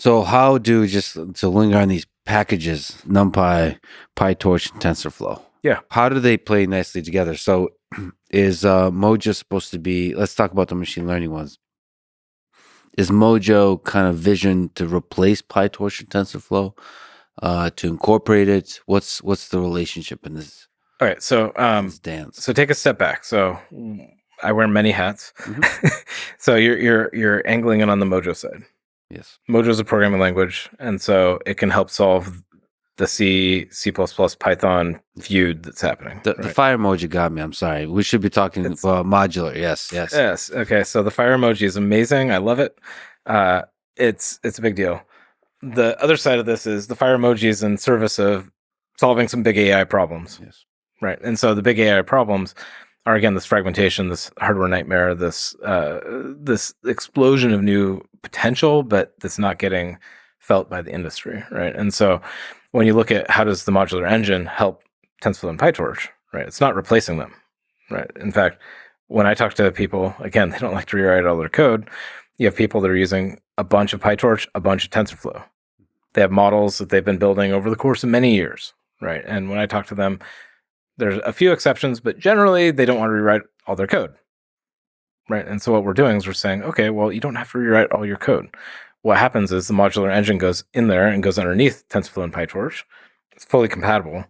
So how do, just to linger on these packages, NumPy, PyTorch, and TensorFlow? Yeah. How do they play nicely together? So is Mojo supposed to be, let's talk about the machine learning ones. Is Mojo kind of visioned to replace PyTorch and TensorFlow, to incorporate it? What's the relationship in this? All right. So This dance. so take a step back. So I wear many hats. So you're angling it on the Mojo side. Yes. Mojo is a programming language, and so it can help solve the C, C++, Python feud that's happening. The fire emoji got me. I'm sorry. We should be talking about modular. Yes. Yes. Okay. So the fire emoji is amazing. I love it. It's a big deal. The other side of this is the fire emoji is in service of solving some big AI problems. Yes. Right. And so the big AI problems are, again, this fragmentation, this hardware nightmare, this explosion of new potential, but that's not getting felt by the industry. Right. And so when you look at how does the modular engine help TensorFlow and PyTorch, right, it's not replacing them. Right. In fact, when I talk to people, again, they don't like to rewrite all their code. You have people that are using a bunch of PyTorch, a bunch of TensorFlow. They have models that they've been building over the course of many years. Right. And when I talk to them, there's a few exceptions, but generally they don't want to rewrite all their code. Right. And so what we're doing is we're saying, okay, well, you don't have to rewrite all your code. What happens is the modular engine goes in there and goes underneath TensorFlow and PyTorch. It's fully compatible.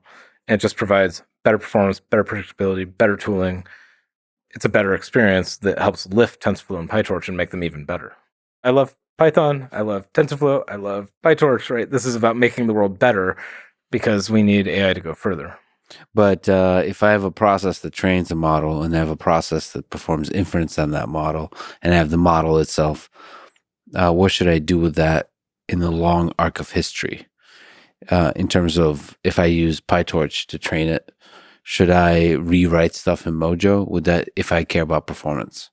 And it just provides better performance, better predictability, better tooling. It's a better experience that helps lift TensorFlow and PyTorch and make them even better. I love Python. I love TensorFlow. I love PyTorch, right? This is about making the world better because we need AI to go further. But if I have a process that trains a model and I have a process that performs inference on that model and I have the model itself, what should I do with that in the long arc of history? In terms of if I use PyTorch to train it, should I rewrite stuff in Mojo? Would that, if I care about performance?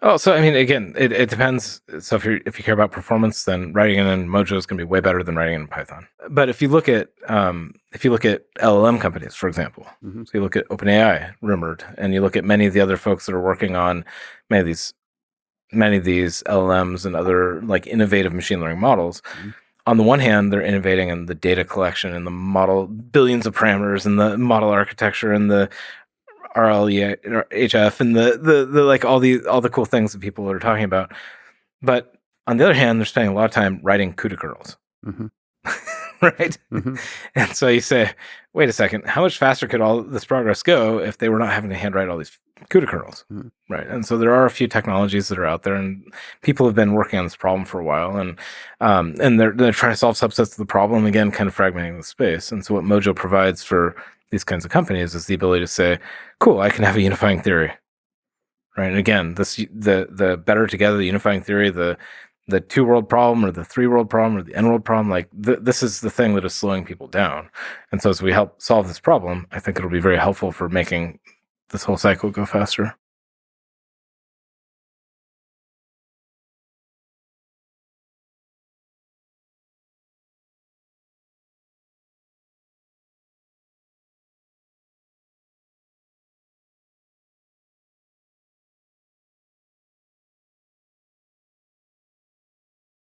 Oh, so I mean, again, it depends. So if you care about performance, then writing it in Mojo is going to be way better than writing it in Python. But if you look at LLM companies, for example, so you look at OpenAI, rumored, and you look at many of the other folks that are working on many of these LLMs and other like innovative machine learning models. On the one hand, they're innovating in the data collection and the model, billions of parameters and the model architecture and the RLHF and the like all the cool things that people are talking about. But on the other hand, they're spending a lot of time writing CUDA kernels. Right? And so you say, wait a second, how much faster could all this progress go if they were not having to handwrite all these CUDA kernels? Right. And so there are a few technologies that are out there, and people have been working on this problem for a while, and they're trying to solve subsets of the problem, again, kind of fragmenting the space. And so what Mojo provides for these kinds of companies is the ability to say, cool, I can have a unifying theory. Right. And again, the better together, the unifying theory, the two-world problem or the three-world problem or the n-world problem, like this is the thing that is slowing people down. And so as we help solve this problem, I think it'll be very helpful for making this whole cycle go faster.